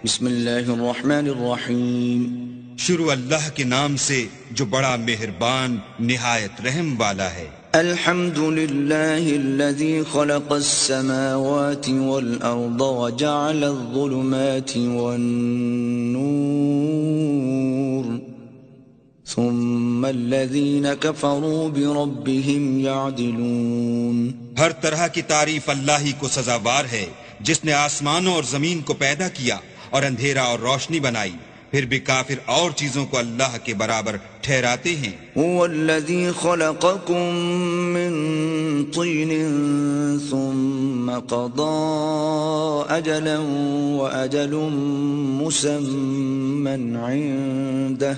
بسم اللہ الرحمن الرحیم. شروع اللہ کے نام سے جو بڑا مہربان نہایت رحم والا ہے. الحمد للہ الذی خلق السماوات والارض وجعل الظلمات والنور ثم الذین کفروا بربهم یعدلون. ہر طرح کی تعریف اللہ ہی کو سزاوار ہے جس نے آسمانوں اور زمین کو پیدا کیا اور اندھیرا اور روشنی بنائی، پھر بھی کافر اور چیزوں کو اللہ کے برابر ٹھہراتے ہیں. هو الذی خلقکم من طین ثم قضى اجلا واجل مسمى عنده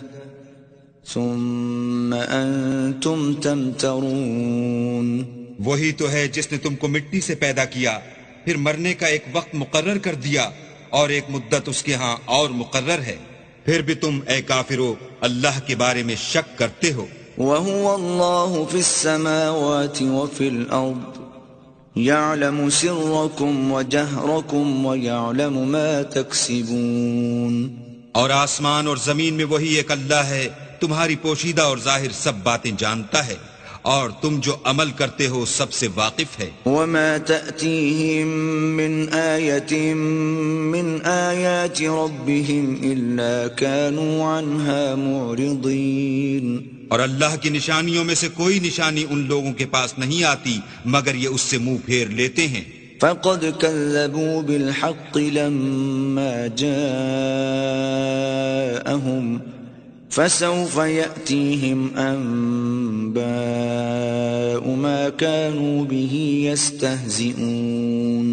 ثم انتم تمترون. وہی تو ہے جس نے تم کو مٹی سے پیدا کیا، پھر مرنے کا ایک وقت مقرر کر دیا اور ایک مدت اس کے ہاں اور مقرر ہے، پھر بھی تم اے کافرو اللہ کے بارے میں شک کرتے ہو. وَهُوَ اللَّهُ فِي السَّمَاوَاتِ وَفِي الْأَرْضِ يَعْلَمُ سِرَّكُمْ وَجَهْرَكُمْ وَيَعْلَمُ مَا تَكْسِبُونَ. اور آسمان اور زمین میں وہی ایک اللہ ہے، تمہاری پوشیدہ اور ظاہر سب باتیں جانتا ہے اور تم جو عمل کرتے ہو سب سے واقف ہے. وَمَا تَأْتِيهِم مِّنْ آيَةٍ مِّنْ آيَاتِ رَبِّهِمْ إِلَّا كَانُوا عَنْهَا مُعْرِضِينَ. اور اللہ کی نشانیوں میں سے کوئی نشانی ان لوگوں کے پاس نہیں آتی مگر یہ اس سے منہ پھیر لیتے ہیں. فَقَدْ كَذَّبُوا بِالْحَقِّ لَمَّا جَاءَهُمْ فَسَوْفَ يَأْتِيهِمْ أَنبَاءُ مَا كَانُوا بِهِ يَسْتَهْزِئُونَ.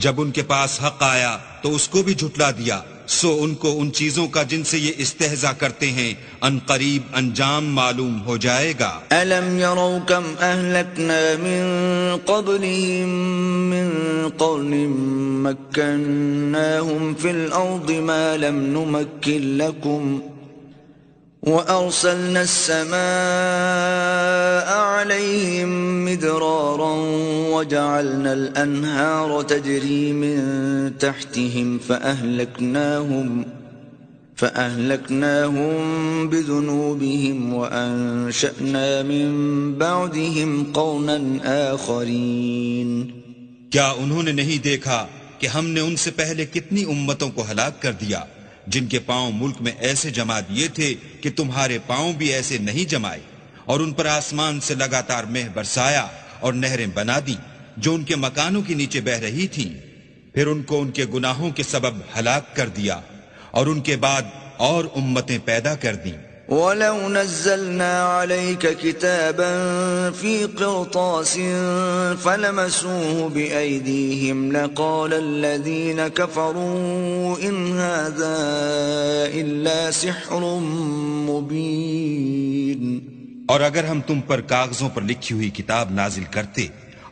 جب ان کے پاس حق آیا تو اس کو بھی جھٹلا دیا، سو ان کو ان چیزوں کا جن سے یہ استہزاء کرتے ہیں ان قریب انجام معلوم ہو جائے گا. أَلَمْ يَرَوْا كَمْ أَهْلَكْنَا مِنْ قَبْلِهِمْ مِنْ قَرْنٍ مَكَّنَّاهُمْ فِي الْأَرْضِ مَا لَمْ نُمَكِّنْ لَكُمْ وَأَرْسَلْنَا السَّمَاءَ عَلَيْهِمْ مِدْرَارًا وَجَعَلْنَا الْأَنْهَارَ تَجْرِي مِنْ تَحْتِهِمْ فَأَهْلَكْنَاهُمْ بِذُنُوبِهِمْ وَأَنشَأْنَا مِنْ بَعْدِهِمْ قَرْنًا آخَرِينَ. کیا انہوں نے نہیں دیکھا کہ ہم نے ان سے پہلے کتنی امتوں کو ہلاک کر دیا جن کے پاؤں ملک میں ایسے جما دیے تھے کہ تمہارے پاؤں بھی ایسے نہیں جمائے، اور ان پر آسمان سے لگاتار مہ برسایا اور نہریں بنا دی جو ان کے مکانوں کے نیچے بہ رہی تھیں، پھر ان کو ان کے گناہوں کے سبب ہلاک کر دیا اور ان کے بعد اور امتیں پیدا کر دیں. وَلَوْ نَزَّلْنَا عَلَيْكَ كِتَابًا فِي قِرْطَاسٍ فَلَمَسُوهُ بِأَيْدِيهِمْ لَقَالَ الَّذِينَ كَفَرُوا إِنْ هَذَا إِلَّا سِحْرٌ مُبِينٌ. اور اگر ہم تم پر کاغذوں پر لکھی ہوئی کتاب نازل کرتے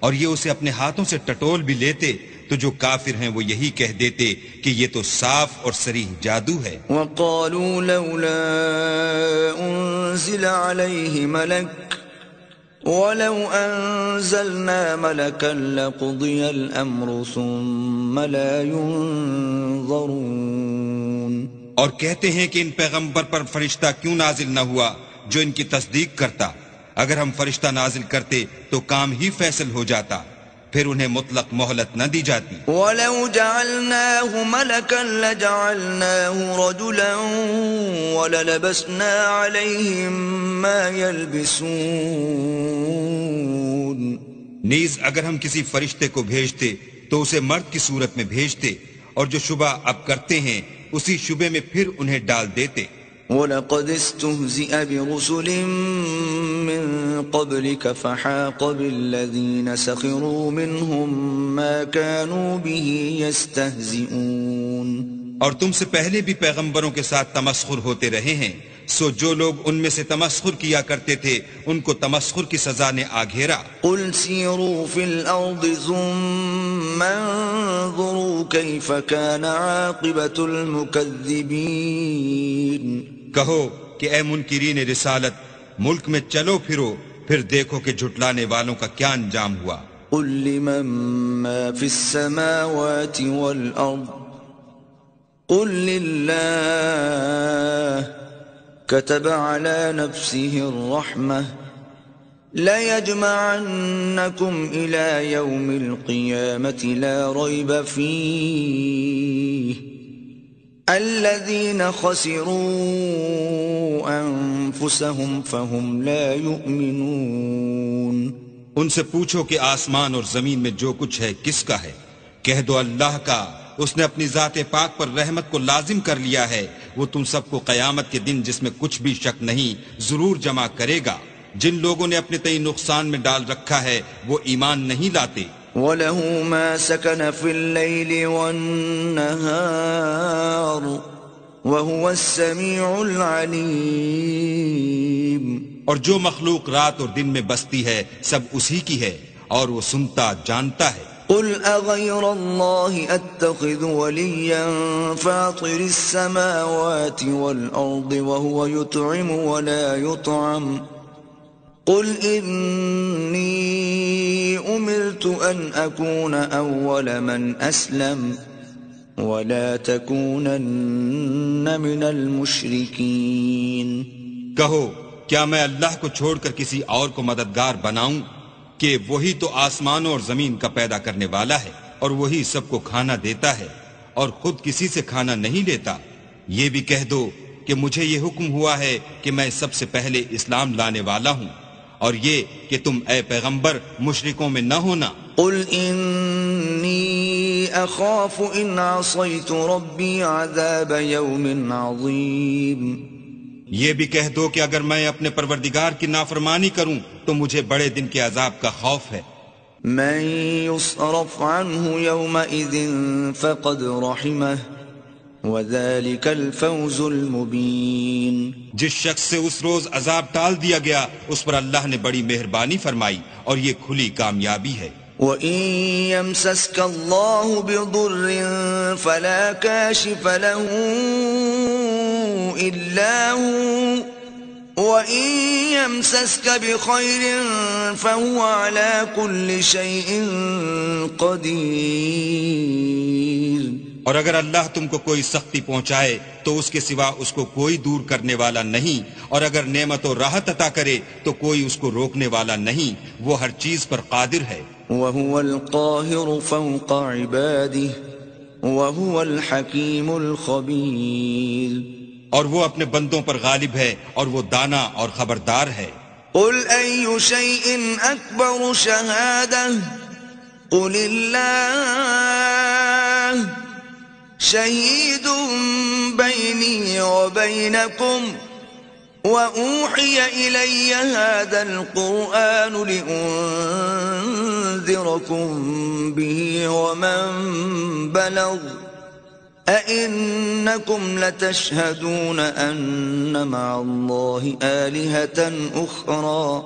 اور یہ اسے اپنے ہاتھوں سے ٹٹول بھی لیتے تو جو کافر ہیں وہ یہی کہہ دیتے کہ یہ تو صاف اور صریح جادو ہے. وَقَالُوا لَوْلَا أُنزِلَ عَلَيْهِ مَلَكٌ وَلَوْ أَنزَلْنَا مَلَكًا لَقُضِيَ الْأَمْرُ ثُمَّ لَا يُنظَرُونَ. اور کہتے ہیں کہ ان پیغمبر پر فرشتہ کیوں نازل نہ ہوا جو ان کی تصدیق کرتا، اگر ہم فرشتہ نازل کرتے تو کام ہی فیصل ہو جاتا، پھر انہیں مطلق مہلت نہ دی جاتی. وَلَوْ جَعَلْنَاهُ مَلَكًا لَجَعَلْنَاهُ رَجُلًا وَلَلَبَسْنَا عَلَيْهِمْ مَا يَلْبِسُونَ. نیز اگر ہم کسی فرشتے کو بھیجتے تو اسے مرد کی صورت میں بھیجتے اور جو شبہ اب کرتے ہیں اسی شبے میں پھر انہیں ڈال دیتے. وَلَقَدِ اسْتُهْزِئَ بِرُسُلٍ مِّن قَبْلِكَ فَحَاقَ بِالَّذِينَ سَخِرُوا مِنْهُمْ مَا كَانُوا بِهِ يَسْتَهْزِئُونَ. اور تم سے پہلے بھی پیغمبروں کے ساتھ تمسخر ہوتے رہے ہیں، سو جو لوگ ان میں سے تمسخر کیا کرتے تھے ان کو تمسخر کی سزا نے آ گھیرا. قُلْ سِيرُوا فِي الْأَرْضِ ثُمَّ انظُرُوا كَيْفَ كَانَ عَاقِبَةُ الْمُكَذِّبِينَ. کہو کہ اے منکرین رسالت، ملک میں چلو پھرو، پھر دیکھو کہ جھٹلانے والوں کا کیا انجام ہوا. قل لمن ما في السماوات والأرض قل لله كتب على نفسه الرحمة ليجمعنكم إلى يوم القيامة لا ريب فيه الذين خسروا أنفسهم فهم لا يؤمنون۔ ان سے پوچھو کہ آسمان اور زمین میں جو کچھ ہے کس کا ہے؟ کہہ دو اللہ کا، اس نے اپنی ذات پاک پر رحمت کو لازم کر لیا ہے، وہ تم سب کو قیامت کے دن جس میں کچھ بھی شک نہیں ضرور جمع کرے گا۔ جن لوگوں نے اپنے تئیں نقصان میں ڈال رکھا ہے وہ ایمان نہیں لاتے۔ وَلَهُ مَا سَكَنَ فِي اللَّيْلِ وَالنَّهَارِ وَهُوَ السَّمِيعُ الْعَلِيمُ۔ اور جو مخلوق رات اور دن میں بستی ہے سب اسی کی ہے اور وہ سنتا جانتا ہے۔ قل أغير الله أتخذ وليا فاطر السماوات والأرض وهو يطعم ولا يطعم قل إني أمرت أن أكون أول من أسلم ولا تكونن من المشركين۔ کہو کیا میں اللہ کو چھوڑ کر کسی اور کو مددگار بناؤں کہ وہی تو آسمانوں اور زمین کا پیدا کرنے والا ہے اور وہی سب کو کھانا دیتا ہے اور خود کسی سے کھانا نہیں لیتا۔ یہ بھی کہہ دو کہ مجھے یہ حکم ہوا ہے کہ میں سب سے پہلے اسلام لانے والا ہوں، اور یہ کہ تم اے پیغمبر مشرکوں میں نہ ہونا۔ قل إني أخاف إن عصيت ربي عذاب يوم عظيم۔ یہ بھی کہہ دو کہ اگر میں اپنے پروردگار کی نافرمانی کروں تو مجھے بڑے دن کے عذاب کا خوف ہے۔ من يصرف عنه يومئذ فقد رحمه وذلك الفوز المبين۔ جس شخص سے اس روز عذاب ٹال دیا گیا اس پر اللہ نے بڑی مہربانی فرمائی اور یہ کھلی کامیابی ہے۔ وَإِن يَمْسَسْكَ اللَّهُ بِضُرٍّ فَلَا كَاشِفَ لَهُ إِلَّا هُوَ وَإِن يَمْسَسْكَ بِخَيْرٍ فَهُوَ عَلَى كُلِّ شَيْءٍ قَدِيرٌ۔ اور اگر اللہ تم کو کوئی سختی پہنچائے تو اس کے سوا اس کو کوئی دور کرنے والا نہیں، اور اگر نعمت و راحت عطا کرے تو کوئی اس کو روکنے والا نہیں، وہ ہر چیز پر قادر ہے۔ وَهُوَ الْقَاهِرُ فَوْقَ عِبَادِهِ وَهُوَ الْحَكِيمُ الْخَبِيرُ۔ اور وہ اپنے بندوں پر غالب ہے اور وہ دانا اور خبردار ہے۔ قُلْ أَيُّ شَيْءٍ أَكْبَرُ شَهَادَةً قُلِ اللَّهُ شَهِيدٌ بَيْنِي وَبَيْنَكُمْ وَأُوحِيَ إِلَيَّ هَذَا الْقُرْآنُ لِأُنذِرَكُم بِهِ وَمَن بَلَغَ أَإِنَّكُمْ لَتَشْهَدُونَ أَنَّ مَعَ اللَّهِ آلِهَةً أُخْرَى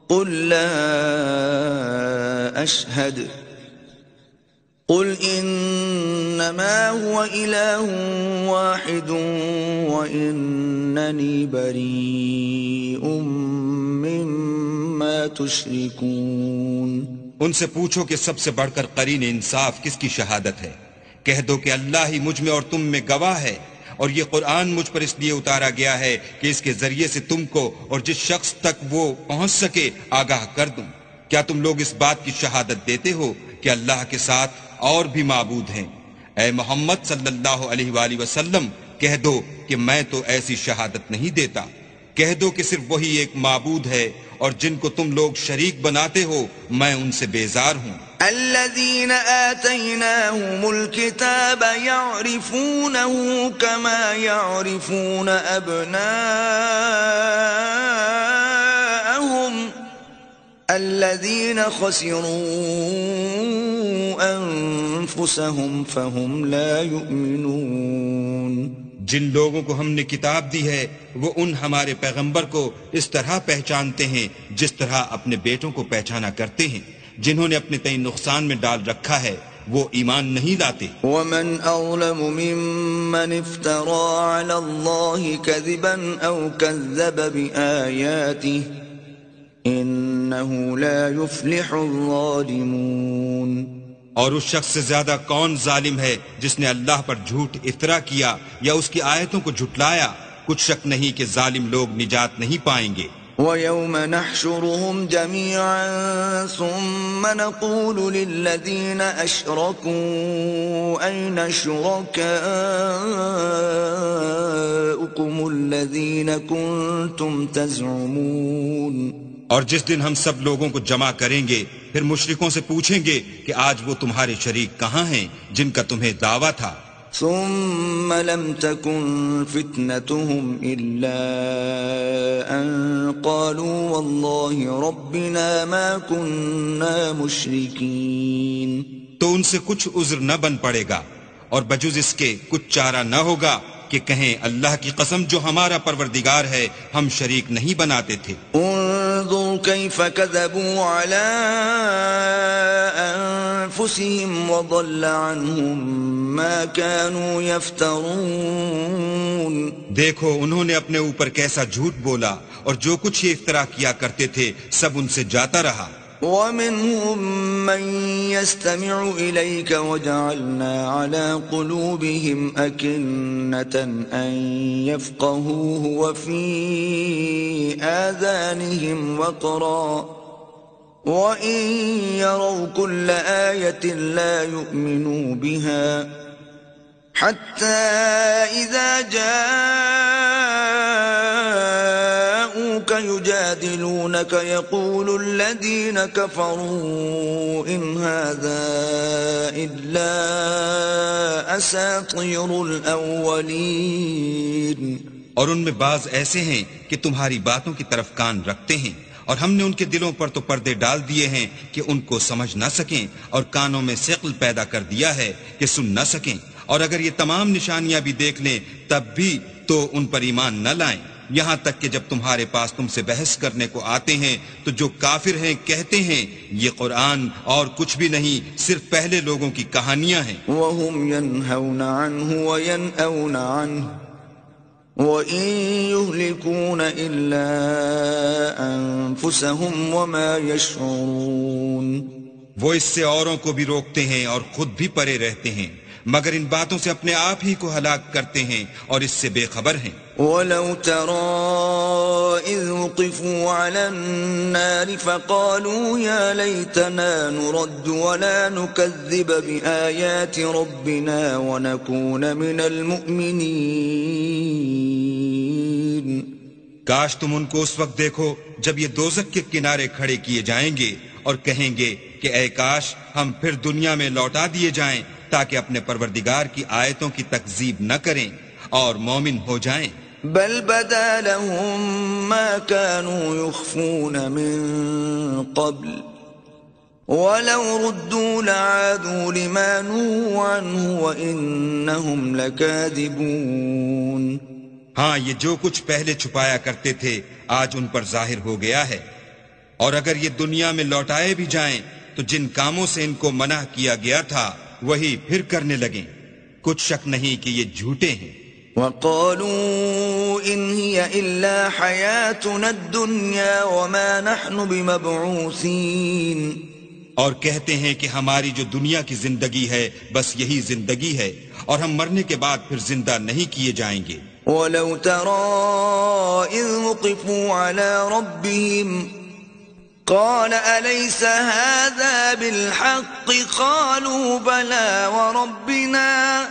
قُل لَّا أَشْهَدُ قُلْ إِنَّمَا هُوَ إِلَٰهٌ وَاحِدٌ وَإِنَّنِي بَرِيءٌ مِّمَّا تُشْرِكُونَ۔ ان سے پوچھو کہ سب سے بڑھ کر قرین انصاف کس کی شہادت ہے؟ کہہ دو کہ اللہ ہی مجھ میں اور تم میں گواہ ہے، اور یہ قرآن مجھ پر اس لیے اتارا گیا ہے کہ اس کے ذریعے سے تم کو اور جس شخص تک وہ پہنچ سکے آگاہ کر دوں۔ کیا تم لوگ اس بات کی شہادت دیتے ہو کہ اللہ کے ساتھ اور بھی معبود ہیں؟ اے محمد صلی اللہ علیہ وآلہ وسلم کہہ دو کہ میں تو ایسی شہادت نہیں دیتا۔ کہہ دو کہ صرف وہی ایک معبود ہے، اور جن کو تم لوگ شریک بناتے ہو میں ان سے بیزار ہوں۔ الذين آتيناهم الكتاب يعرفونه كما يعرفون أبناءهم الذين خسروا أنفسهم فهم لا يؤمنون۔ جن لوگوں کو ہم نے کتاب دی ہے وہ ان ہمارے پیغمبر کو اس طرح پہچانتے ہیں جس طرح اپنے بیٹوں کو پہچانا کرتے ہیں۔ جنہوں نے اپنے تئیں نقصان میں ڈال رکھا ہے وہ ایمان نہیں لاتے۔ ومن أظلم ممن افترى على الله كذبا أو كذب بآياته إنه لا يفلح الظالمون۔ اور اس شخص سے زیادہ کون ظالم ہے جس نے اللہ پر جھوٹ افطرا کیا یا اس کی آیتوں کو جھٹلایا؟ کچھ شک نہیں کہ ظالم لوگ نجات نہیں پائیں گے۔ وَيَوْمَ نَحْشُرُهُمْ جَمِيعًا ثُمَّ نَقُولُ لِلَّذِينَ أَشْرَكُوا أَيْنَ شُرَكَاؤُكُمُ الَّذِينَ كُنتُمْ تَزْعُمُونَ۔ اور جس دن ہم سب لوگوں کو جمع کریں گے پھر مشرکوں سے پوچھیں گے کہ آج وہ تمہارے شریک کہاں ہیں جن کا تمہیں دعویٰ تھا؟ ثم لم تكن فتنتهم إلا أن قالوا والله ربنا ما كنا مشركين۔ تو ان سے کچھ عذر نہ بن پڑے گا اور بجز اس کے کچھ چارہ نہ ہوگا کہ کہیں اللہ کی قسم جو ہمارا پروردگار ہے ہم شریک نہیں بناتے تھے۔ انظر كيف كذبوا على أنفسهم وضل عنهم ما كانوا يفترون۔ دیکھو انہوں نے اپنے اوپر کیسا جھوٹ بولا اور جو کچھ یہ افطرا کیا کرتے تھے سب ان سے جاتا رہا۔ وَمِنْهُمْ مَنْ يَسْتَمِعُ إِلَيْكَ وَجَعَلْنَا عَلَى قُلُوبِهِمْ أَكِنَّةً أَنْ يَفْقَهُوهُ وَفِي آذَانِهِمْ وَقْرًا وَإِنْ يَرَوْا كُلَّ آيَةٍ لَا يُؤْمِنُوا بِهَا حَتَّى إِذَا جَاءُوكَ يُجَادِلُونَكَ يَقُولُ الَّذِينَ كَفَرُوا إِنْ هَذَا إِلَّا أَسَاطِيرُ الْأَوَّلِينَ۔ اور ان میں بعض ایسے ہیں کہ تمہاری باتوں کی طرف کان رکھتے ہیں اور ہم نے ان کے دلوں پر تو پردے ڈال دیے ہیں کہ ان کو سمجھ نہ سکیں اور کانوں میں ثقل پیدا کر دیا ہے کہ سن نہ سکیں، اور اگر یہ تمام نشانیاں بھی دیکھ لیں تب بھی تو ان پر ایمان نہ لائیں، یہاں تک کہ جب تمہارے پاس تم سے بحث کرنے کو آتے ہیں تو جو کافر ہیں کہتے ہیں یہ قرآن اور کچھ بھی نہیں صرف پہلے لوگوں کی کہانیاں ہیں۔ وَهُمْ يَنْهَوْنَ عَنْهُ وَيَنْأَوْنَ عَنْهُ وَإِن يُهْلِكُونَ إِلَّا أَنفُسَهُمْ وَمَا يَشْعُرُونَ۔ وہ اس سے اوروں کو بھی روکتے ہیں اور خود بھی پرے رہتے ہیں، مگر ان باتوں سے اپنے آپ ہی کو ہلاک کرتے ہیں اور اس سے بے خبر ہیں۔ وَلَوْ تَرَىٰ إِذْ وُقِفُوا عَلَى النَّارِ فَقَالُوا يَا لَيْتَنَا نُرَدُّ وَلَا نُكَذِّبَ بِآيَاتِ رَبِّنَا وَنَكُونَ مِنَ الْمُؤْمِنِينَ۔ کاش تم ان کو اس وقت دیکھو جب یہ دوزخ کے کنارے کھڑے کیے جائیں گے اور کہیں گے کہ اے کاش ہم پھر دنیا میں لوٹا دیے جائیں تاکہ اپنے پروردگار کی آیتوں کی تکذیب نہ کریں اور مومن ہو جائیں۔ بل بدا لهم ما كانوا يخفون من قبل ولو ردوا لعادوا لما نهوا عنه وإنهم لكاذبون۔ ہاں یہ جو کچھ پہلے چھپایا کرتے تھے آج ان پر ظاہر ہو گیا ہے، اور اگر یہ دنیا میں لوٹائے بھی جائیں تو جن کاموں سے ان کو منع کیا گیا تھا وہی پھر کرنے لگیں، کچھ شک نہیں کہ یہ جھوٹے ہیں۔ وَقَالُوا إِنْ هِيَ إِلَّا حَيَاتُنَا الدُّنْيَا وَمَا نَحْنُ بِمَبْعُوثِينَ۔ اور کہتے ہیں کہ ہماری جو دنیا کی زندگی ہے بس یہی زندگی ہے اور ہم مرنے کے بعد پھر زندہ نہیں کیے جائیں گے۔ وَلَوْ تَرَىٰ إِذْ وُقِفُوا عَلَىٰ رَبِّهِمْ قَالَ أَلَيْسَ هَٰذَا بِالْحَقِّ قَالُوا بَلَىٰ وَرَبِّنَا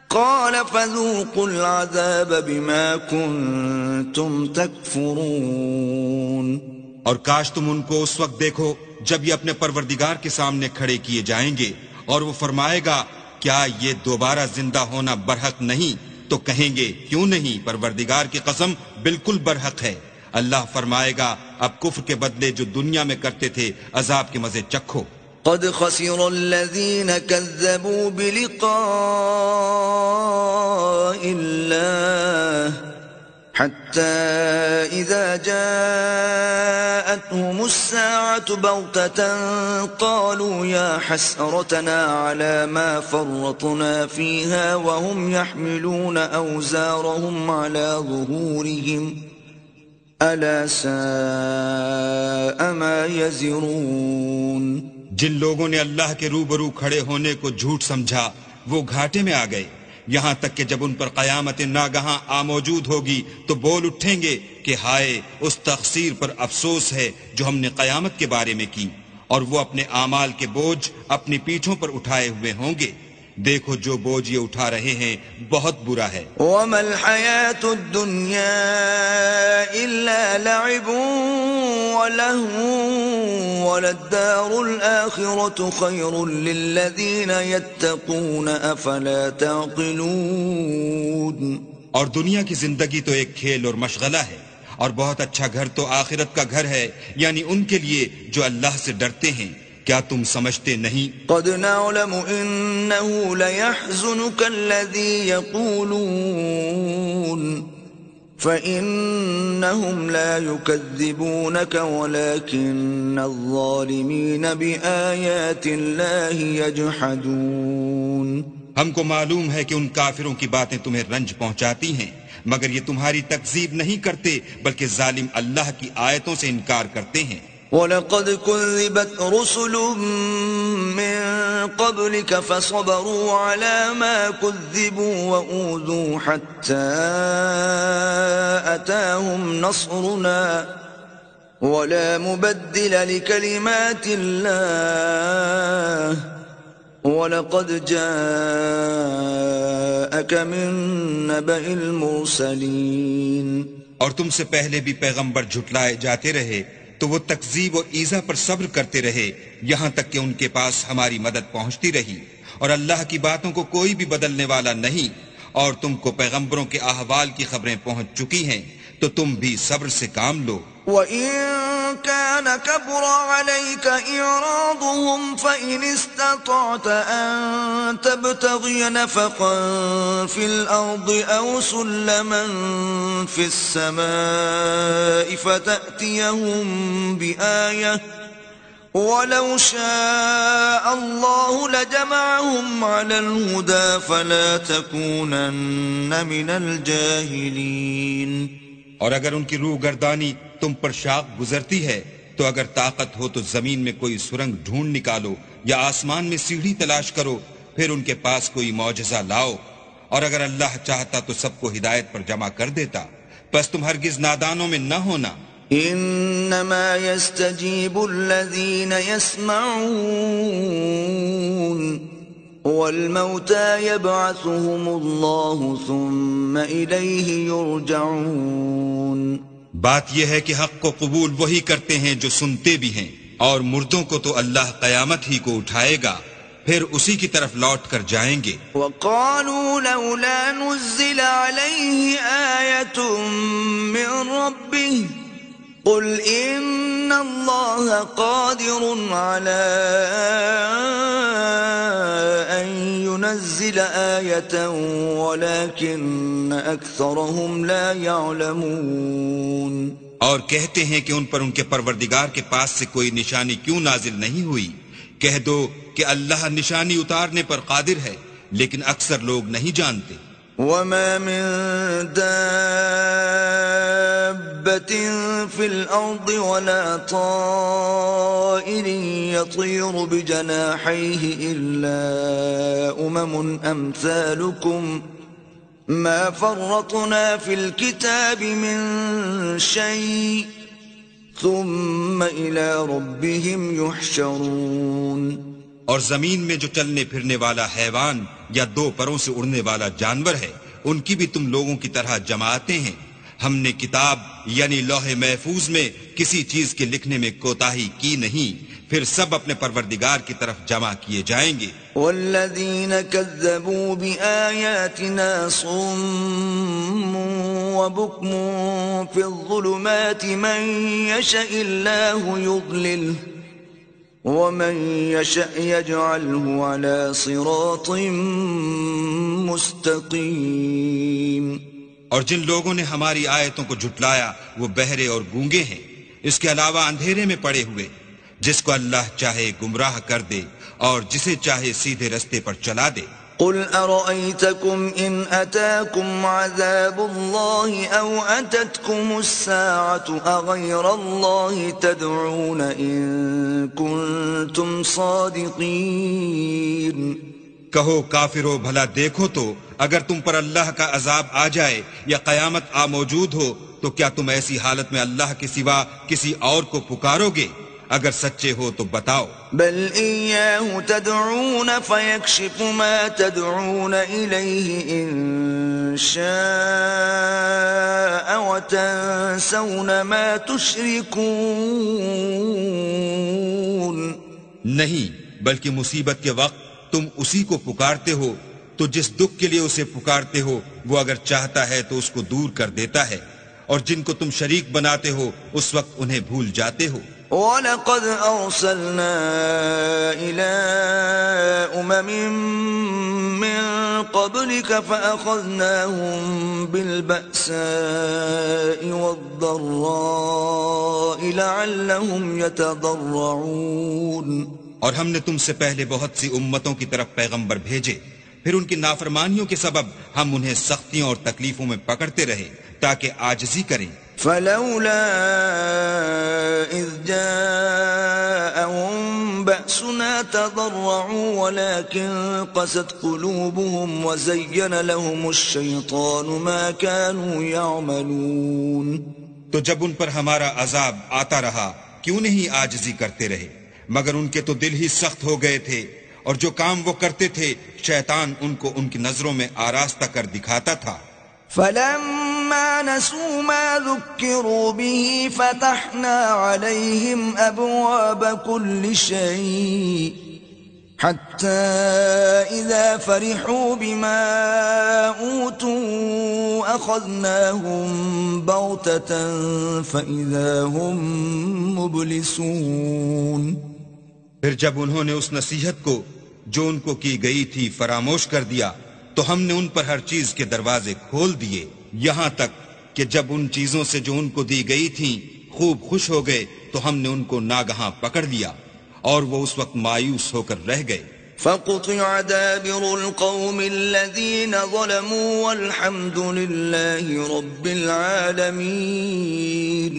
قَالَ فَذُوقُوا الْعَذَابَ بِمَا كُنتُمْ تَكْفُرُونَ۔ اور کاش تم ان کو اس وقت دیکھو جب یہ اپنے پروردگار کے سامنے کھڑے کیے جائیں گے اور وہ فرمائے گا کیا یہ دوبارہ زندہ ہونا برحق نہیں؟ تو کہیں گے کیوں نہیں، پروردگار کی قسم بالکل برحق ہے۔ اللہ فرمائے گا اب کفر کے بدلے جو دنیا میں کرتے تھے عذاب کے مزے چکھو۔ قد خسر الذين كذبوا بلقاء الله حتى إذا جاءتهم الساعة بغتة قالوا يا حسرتنا على ما فرطنا فيها وهم يحملون أوزارهم على ظهورهم ألا ساء ما يزرون۔ جن لوگوں نے اللہ کے روبرو کھڑے ہونے کو جھوٹ سمجھا وہ گھاٹے میں آ گئے، یہاں تک کہ جب ان پر قیامت ناگہاں موجود ہوگی تو بول اٹھیں گے کہ ہائے اس تقصیر پر افسوس ہے جو ہم نے قیامت کے بارے میں کی، اور وہ اپنے اعمال کے بوجھ اپنی پیٹھوں پر اٹھائے ہوئے ہوں گے۔ دیکھو جو بوجھ یہ اٹھا رہے ہیں بہت برا ہے۔ وَمَا الْحَيَاةُ الدُّنْيَا إِلَّا لَعِبٌ وَلَهْوٌ وَلَلدَّارُ الْآخِرَةُ خَيْرٌ لِّلَّذِينَ يَتَّقُونَ أَفَلَا تَعْقِلُونَ۔ اور دنیا کی زندگی تو ایک کھیل اور مشغلہ ہے، اور بہت اچھا گھر تو آخرت کا گھر ہے، یعنی ان کے لیے جو اللہ سے ڈرتے ہیں۔ کیا تم سمجھتے نہیں؟ قد نعلم إنه ليحزنك الذي يقولون فإنهم لا يكذبونك ولكن الظالمين بآيات الله يجحدون۔ ہم کو معلوم ہے کہ ان کافروں کی باتیں تمہیں رنج پہنچاتی ہیں، مگر یہ تمہاری تکذیب نہیں کرتے بلکہ ظالم اللہ کی آیتوں سے انکار کرتے ہیں۔ وَلَقَدْ كُذِّبَتْ رُسُلٌ مِّن قَبْلِكَ فَصَبَرُوا عَلَى مَا كُذِّبُوا وَأُوذُوا حَتَّى أَتَاهُمْ نَصْرُنَا وَلَا مُبَدِّلَ لِكَلِمَاتِ اللَّهِ وَلَقَدْ جَاءَكَ مِن نَّبَإِ الْمُرْسَلِينَ۔ اور تم سے پہلے بھی پیغمبر جھٹلائے جاتے رہے تو وہ تکذیب و ایذا پر صبر کرتے رہے، یہاں تک کہ ان کے پاس ہماری مدد پہنچتی رہی، اور اللہ کی باتوں کو کوئی بھی بدلنے والا نہیں، اور تم کو پیغمبروں کے احوال کی خبریں پہنچ چکی ہیں تو تم بھی صبر سے کام لو۔ وَإِن كَانَ كَبُرَ عَلَيْكَ إِعْرَاضُهُمْ فَإِنِ اسْتَطَعْتَ أَن تَبْتَغِيَ نَفَقًا فِي الْأَرْضِ أَوْ سُلَّمًا فِي السَّمَاءِ فَتَأْتِيَهُم بِآيَةٍ وَلَوْ شَاءَ اللَّهُ لَجَمَعَهُمْ عَلَى الْهُدَى فَلَا تَكُونَنَّ مِنَ الْجَاهِلِينَ۔ اور اگر ان کی روح گردانی تم پر شاق گزرتی ہے تو اگر طاقت ہو تو زمین میں کوئی سرنگ ڈھونڈ نکالو یا آسمان میں سیڑھی تلاش کرو، پھر ان کے پاس کوئی معجزہ لاؤ، اور اگر اللہ چاہتا تو سب کو ہدایت پر جمع کر دیتا، پس تم ہرگز نادانوں میں نہ ہونا۔ انما يستجيب الذين يسمعون والموتى يبعثهم الله ثم إليه يرجعون۔ بات یہ ہے کہ حق کو قبول وہی کرتے ہیں جو سنتے بھی ہیں، اور مردوں کو تو اللہ قیامت ہی کو اٹھائے گا، پھر اسی کی طرف لوٹ کر جائیں گے۔ وقالوا لولا نزل عليه آية من ربه قل إن الله قادر على أن ينزل آية ولكن أكثرهم لا يعلمون۔ اور کہتے ہیں کہ ان پر ان کے پروردگار کے پاس سے کوئی نشانی کیوں نازل نہیں ہوئی؟ کہہ دو کہ اللہ نشانی اتارنے پر قادر ہے، لیکن اکثر لوگ نہیں جانتے۔ وما من دابة في الأرض ولا طائر يطير بجناحيه إلا أمم أمثالكم ما فرطنا في الكتاب من شيء ثم إلى ربهم يحشرون۔ اور زمین میں جو چلنے پھرنے والا حیوان یا دو پروں سے اڑنے والا جانور ہے، ان کی بھی تم لوگوں کی طرح جماعتیں ہیں۔ ہم نے کتاب یعنی لوح محفوظ میں کسی چیز کے لکھنے میں کوتاہی کی نہیں، پھر سب اپنے پروردگار کی طرف جمع کیے جائیں گے۔ والذین کذبوا بآیاتنا صم وبکم فی الظلمات من یشاء اللہ یضللہ ومن يشأ يجعله على صراط مستقيم۔ اور جن لوگوں نے ہماری آیتوں کو جھٹلایا وہ بہرے اور گونگے ہیں، اس کے علاوہ اندھیرے میں پڑے ہوئے، جس کو اللہ چاہے گمراہ کر دے اور جسے چاہے سیدھے رستے پر چلا دے۔ قل أرأيتكم إن أتاكم عذاب الله أو أتتكم الساعة أغير الله تدعون إن كنتم صادقين کہو کافرو بھلا دیکھو تو اگر تم پر اللہ کا عذاب آ جائے یا قیامت آ موجود ہو تو کیا تم ایسی حالت میں اللہ کے سوا کسی اور کو پکارو گے؟ اگر سچے ہو تو بتاؤ. بل إياه تدعون فيكشف ما تدعون إليه إن شاء وتنسون ما تشركون. نہیں، بلکہ مصیبت کے وقت تم اسی کو پکارتے ہو تو جس دکھ کے لیے اسے پکارتے ہو وہ اگر چاہتا ہے تو اس کو دور کر دیتا ہے، اور جن کو تم شریک بناتے ہو اس وقت انہیں بھول جاتے ہو. وَلَقَدْ أَرْسَلْنَا إِلَىٰ أُمَمٍ مِّن قَبْلِكَ فَأَخَذْنَاهُم بِالْبَأْسَاءِ وَالضَّرَّاءِ لَعَلَّهُمْ يَتَضَرَّعُونَ. اور ہم نے تم سے پہلے بہت سی امتوں کی طرف پیغمبر بھیجے، پھر ان کی نافرمانیوں کے سبب ہم انہیں سختیوں اور تکلیفوں میں پکڑتے رہے تاکہ عاجزی کریں. فلولا إذ جاءهم بأسنا تضرعوا ولكن قست قلوبهم وزين لهم الشيطان ما كانوا يعملون. تو جب ان پر ہمارا عذاب آتا رہا کیوں نہیں عاجزی کرتے رہے، مگر ان کے تو دل ہی سخت ہو گئے تھے، اور جو کام وہ کرتے تھے شیطان ان کو ان کی نظروں میں آراستہ کر دکھاتا تھا. فلما نسوا ما ذكروا به فتحنا عليهم أبواب كل شيء حتى إذا فرحوا بما أوتوا أخذناهم بغتة فإذا هم مبلسون. پھر جب انہوں نے اس نصیحت کو جو ان کو کی گئی تھی فراموش کر دیا تو ہم نے ان پر ہر چیز کے دروازے کھول دیے، یہاں تک کہ جب ان چیزوں سے جو ان کو دی گئی تھیں خوب خوش ہو گئے تو ہم نے ان کو ناگہاں پکڑ لیا اور وہ اس وقت مایوس ہو کر رہ گئے. فقطع دابر القوم الذين ظلموا والحمد لله رب العالمين.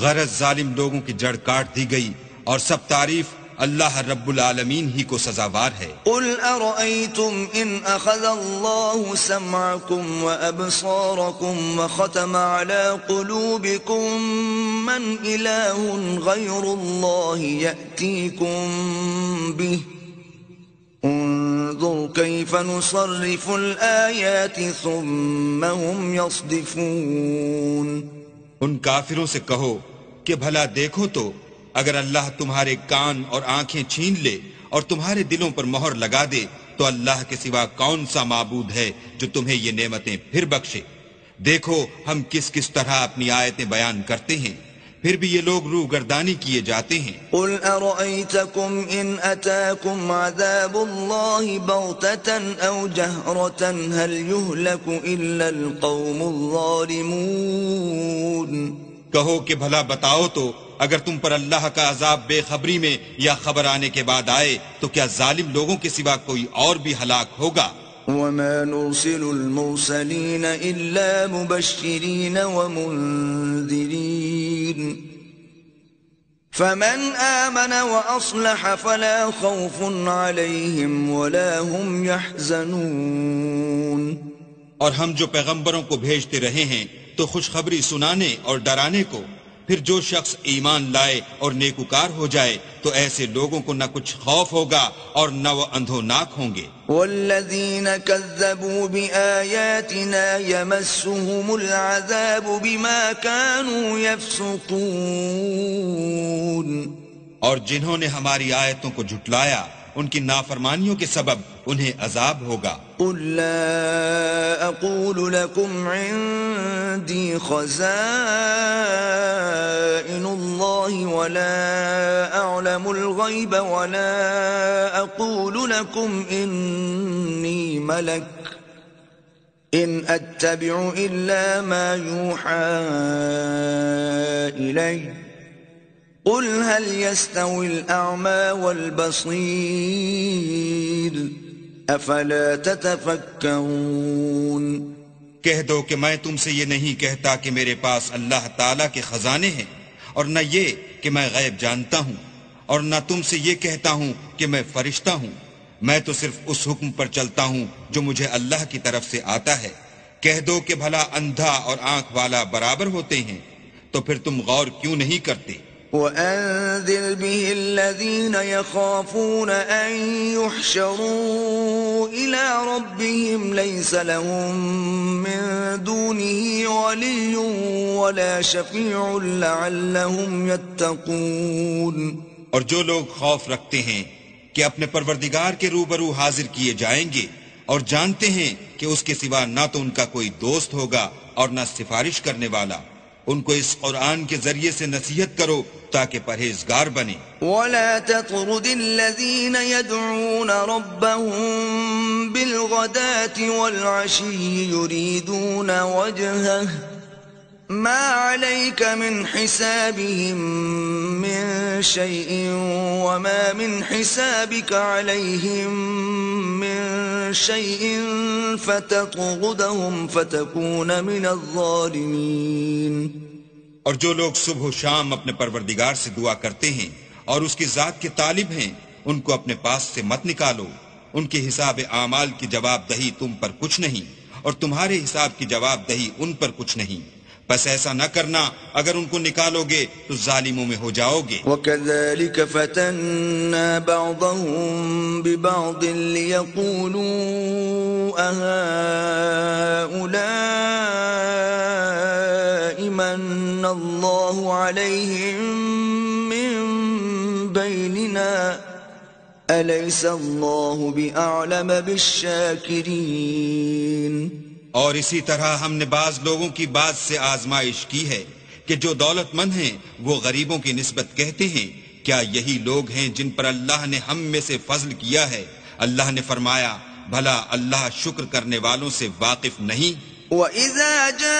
غرض ظالم لوگوں کی جڑ کاٹ دی گئی اور سب تعریف اللہ رب العالمین ہی کو سزاوار ہے. قل أرأيتم إن أخذ الله سمعكم وأبصاركم وختم على قلوبكم من إله غير الله يأتيكم به انظر كيف نصرف الآيات ثم هم يصدفون. ان کافروں سے کہو کہ بھلا دیکھو تو اگر اللہ تمہارے کان اور آنکھیں چھین لے اور تمہارے دلوں پر مہر لگا دے تو اللہ کے سوا کون سا معبود ہے جو تمہیں یہ نعمتیں پھر بخشے. دیکھو ہم کس کس طرح اپنی آیتیں بیان کرتے ہیں، پھر بھی یہ لوگ روح گردانی کیے جاتے ہیں. قل أرأيتكم إن أتاكم عذاب الله بغتة أو جهرة هل يهلك إلا القوم الظالمون. کہو کہ بھلا بتاؤ تو اگر تم پر اللہ کا عذاب بے خبری میں یا خبر آنے کے بعد آئے تو کیا ظالم لوگوں کے سوا کوئی اور بھی ہلاک ہوگا؟ وما نرسل المرسلين إلا مبشرين ومنذرين فمن آمن وأصلح فلا خوف عليهم ولا هم يحزنون. اور ہم جو پیغمبروں کو بھیجتے رہے ہیں تو خوشخبری سنانے اور ڈرانے کو، پھر جو شخص ایمان لائے اور نیکوکار ہو جائے تو ایسے لوگوں کو نہ کچھ خوف ہوگا اور نہ وہ اندھوناک ہوں گے. والذین کذبوا بآیاتنا یمسهم العذاب بما كانوا یفسقون. اور جنہوں نے ہماری آیتوں کو جھٹلایا ان کی نافرمانیوں کے سبب انہیں عذاب ہوگا. قل لا اقول لكم عندي خزائن الله ولا اعلم الغيب ولا اقول لكم اني ملك ان اتبع الا ما يوحى الي قل هل يستوي الأعمى والبصير أفلا تتفكرون کہہ دو کہ میں تم سے یہ نہیں کہتا کہ میرے پاس اللہ تعالیٰ کے خزانے ہیں، اور نہ یہ کہ میں غیب جانتا ہوں، اور نہ تم سے یہ کہتا ہوں کہ میں فرشتہ ہوں، میں تو صرف اس حکم پر چلتا ہوں جو مجھے اللہ کی طرف سے آتا ہے۔ کہہ دو کہ بھلا اندھا اور آنکھ والا برابر ہوتے ہیں، تو پھر تم غور کیوں نہیں کرتے؟ وَأَنذِرْ بِهِ الَّذِينَ يَخَافُونَ أَن يُحْشَرُوا إِلَى رَبِّهِمْ لَيْسَ لَهُم مِّن دُونِهِ وَلِيٌّ وَلَا شَفِيعٌ لَّعَلَّهُمْ يَتَّقُونَ۔ اور جو لوگ خوف رکھتے ہیں کہ اپنے پروردگار کے روبرو حاضر کیے جائیں گے اور جانتے ہیں کہ اس کے سوا نہ تو ان کا کوئی دوست ہوگا اور نہ سفارش کرنے والا، ان کو اس قرآن کے ذریعے سے نصیحت کرو تاکہ پرہیزگار بنے۔ وَلَا تَطْرُدِ الَّذِينَ يَدْعُونَ رَبَّهُم بِالْغَدَاةِ وَالْعَشِيِّ يُرِيدُونَ وَجْهَهُ مَا عَلَيْكَ مِنْ حِسَابِهِم مِّن شَيْءٍ وَمَا مِنْ حِسَابِكَ عَلَيْهِم مِّن شَيْءٍ فَتَطْرُدَهُمْ فَتَكُونَ مِنَ الظَّالِمِينَ۔ اور جو لوگ صبح و شام اپنے پروردگار سے دعا کرتے ہیں اور اس کی ذات کے طالب ہیں، ان کو اپنے پاس سے مت نکالو، ان کے حساب اعمال کی جواب دہی تم پر کچھ نہیں، اور تمہارے حساب کی جواب دہی ان پر کچھ نہیں، بس ایسا نہ کرنا، اگر ان کو نکالو گے تو ظالموں میں ہو جاؤ گے۔ وَكَذَلِكَ فَتَنَّا بَعْضَهُم بِبَعْضٍ لِيَقُولُوا أَهَٰؤُلَاءِ مَنَّ اللَّهُ عَلَيْهِم مِّن بَيْنِنَا أَلَيْسَ اللَّهُ بِأَعْلَمَ بِالشَّاكِرِينَ۔ اور اسی طرح ہم نے بعض لوگوں کی بات سے آزمائش کی ہے کہ جو دولت مند ہیں وہ غریبوں کی نسبت کہتے ہیں کیا یہی لوگ ہیں جن پر اللہ نے ہم میں سے فضل کیا ہے؟ اللہ نے فرمایا بھلا اللہ شکر کرنے والوں سے واقف نہیں؟ وَإِذَا جَاءَكَ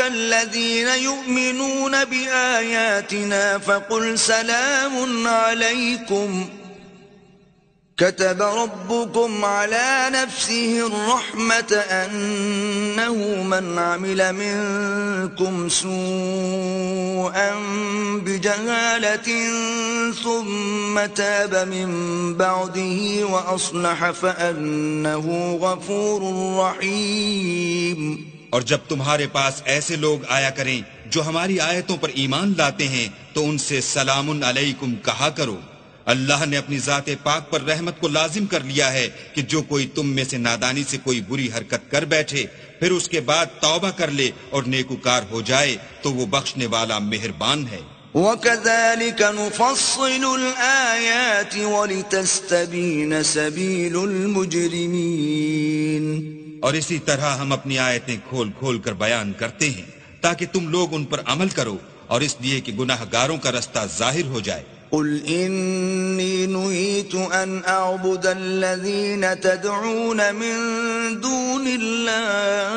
الَّذِينَ يُؤْمِنُونَ بِآيَاتِنَا فَقُلْ سَلَامٌ عَلَيْكُمْ كتب ربكم على نفسه الرحمة أنه من عمل منكم سوءا بجهالة ثم تاب من بعده وأصلح فأنه غفور رحيم۔ اور جب تمہارے پاس ایسے لوگ آیا کریں جو ہماری آیتوں پر ایمان لاتے ہیں تو ان سے سلام علیکم کہا کرو۔ اللہ نے اپنی ذات پاک پر رحمت کو لازم کر لیا ہے کہ جو کوئی تم میں سے نادانی سے کوئی بری حرکت کر بیٹھے پھر اس کے بعد توبہ کر لے اور نیکوکار ہو جائے تو وہ بخشنے والا مہربان ہے۔ وَكَذَلِكَ نُفَصِّلُ الْآيَاتِ وَلِتَسْتَبِينَ سَبِيلُ الْمُجْرِمِينَ۔ اور اسی طرح ہم اپنی آیتیں کھول کھول کر بیان کرتے ہیں تاکہ تم لوگ ان پر عمل کرو، اور اس لیے کہ گناہ گاروں کا رستہ ظاہر ہو جائے۔ قل إني نهيت أن أعبد الذين تدعون من دون الله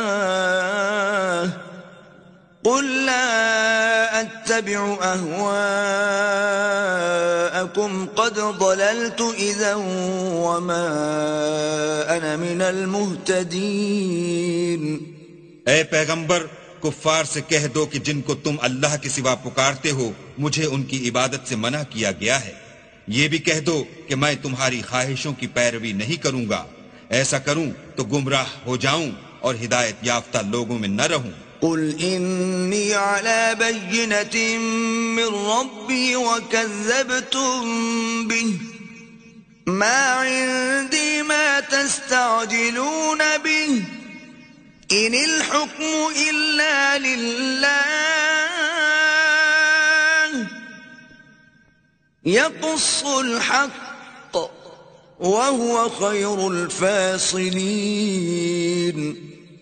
قل لا أتبع أهواءكم قد ضللت إذا وما أنا من المهتدين۔ اے پیغمبر کفار سے کہہ دو کہ جن کو تم اللہ کے سوا پکارتے ہو مجھے ان کی عبادت سے منع کیا گیا ہے، یہ بھی کہہ دو کہ میں تمہاری خواہشوں کی پیروی نہیں کروں گا، ایسا کروں تو گمراہ ہو جاؤں اور ہدایت یافتہ لوگوں میں نہ رہوں۔ قل إني على بينة من ربي وكذبتم به ما عندي ما تستعجلون به إن الحكم إلا لله يقص الحق وهو خير الفاصلين۔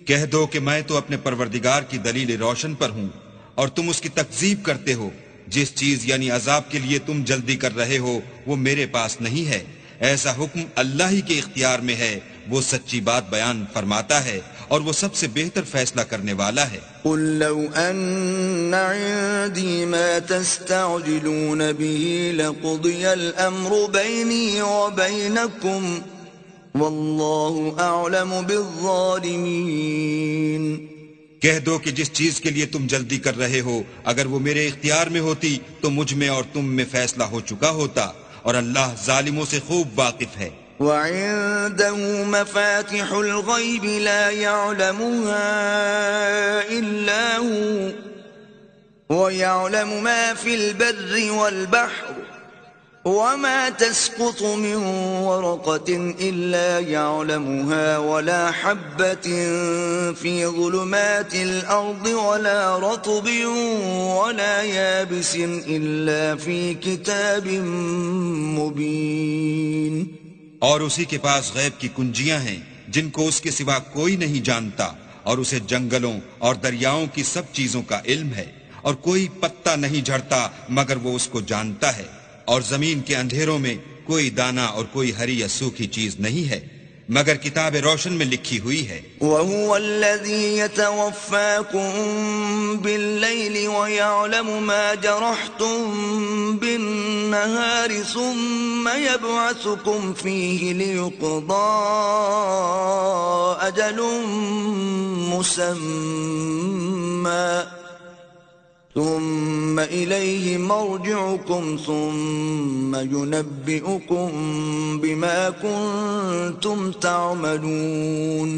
کہہ دو کہ میں تو اپنے پروردگار کی دلیل روشن پر ہوں اور تم اس کی تکذیب کرتے ہو، جس چیز یعنی عذاب کے لیے تم جلدی کر رہے ہو وہ میرے پاس نہیں ہے، ایسا حکم اللہ ہی کے اختیار میں ہے، وہ سچی بات بیان فرماتا ہے اور وہ سب سے بہتر فیصلہ کرنے والا ہے۔ قل لو أن عندي ما تستعجلون به لقضي الأمر بيني وبينكم والله أعلم بالظالمين۔ کہہ دو کہ جس چیز کے لیے تم جلدی کر رہے ہو اگر وہ میرے اختیار میں ہوتی تو مجھ میں اور تم میں فیصلہ ہو چکا ہوتا، اور اللہ ظالموں سے خوب واقف ہے۔ وعنده مفاتح الغيب لا يعلمها إلا هو ويعلم ما في البر والبحر وما تسقط من ورقة إلا يعلمها ولا حبة في ظلمات الأرض ولا رطب ولا يابس إلا في كتاب مبين۔ اور اسی کے پاس غیب کی کنجیاں ہیں جن کو اس کے سوا کوئی نہیں جانتا، اور اسے جنگلوں اور دریاؤں کی سب چیزوں کا علم ہے، اور کوئی پتا نہیں جھڑتا مگر وہ اس کو جانتا ہے، اور زمین کے اندھیروں میں کوئی دانہ اور کوئی ہری یا سوکھی چیز نہیں ہے مگر کتاب روشن میں لکھی ہوئی ہے۔ وَهُوَ الَّذِي يَتَوَفَّاكُم بِاللَّيْلِ وَيَعْلَمُ مَا جَرَحْتُم بِالنَّهَارِ ثُمَّ يَبْعَثُكُمْ فِيهِ لِيُقْضَىٰ أَجَلٌ مُّسَمًّى ثم إليه مرجعكم ثم ينبئكم بما كنتم تعملون۔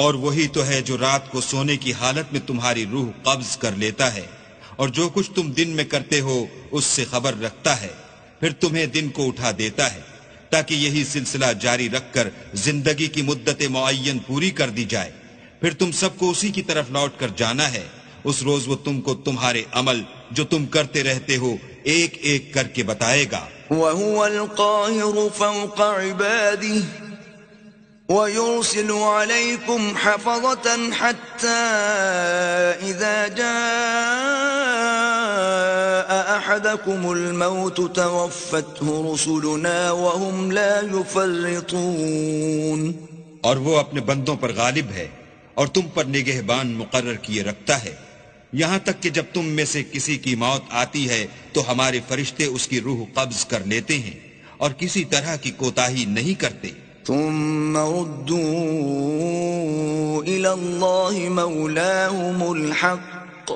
اور وہی تو ہے جو رات کو سونے کی حالت میں تمہاری روح قبض کر لیتا ہے، اور جو کچھ تم دن میں کرتے ہو اس سے خبر رکھتا ہے، پھر تمہیں دن کو اٹھا دیتا ہے تاکہ یہی سلسلہ جاری رکھ کر زندگی کی مدت معین پوری کر دی جائے، پھر تم سب کو اسی کی طرف لوٹ کر جانا ہے۔ اس روز وہ تم کو تمہارے عمل جو تم کرتے رہتے ہو ایک ایک کر کے بتائے گا۔ وَهُوَ الْقَاهِرُ فَوْقَ عِبَادِهِ وَيُرْسِلُ عَلَيْكُمْ حَفَظَةً حَتَّى إِذَا جَاءَ أَحَدَكُمُ الْمَوْتُ تَوَفَّتْهُ رُسُلُنَا وَهُمْ لَا يُفَرِّطُونَ۔ اور وہ اپنے بندوں پر غالب ہے اور تم پر نگہبان مقرر کیے رکھتا ہے، یہاں تک کہ جب تم میں سے کسی کی موت آتی ہے تو ہمارے فرشتے اس کی روح قبض کر لیتے ہیں اور کسی طرح کی کوتاہی نہیں کرتے۔ ثم ردوا إلى الله مولاهم الحق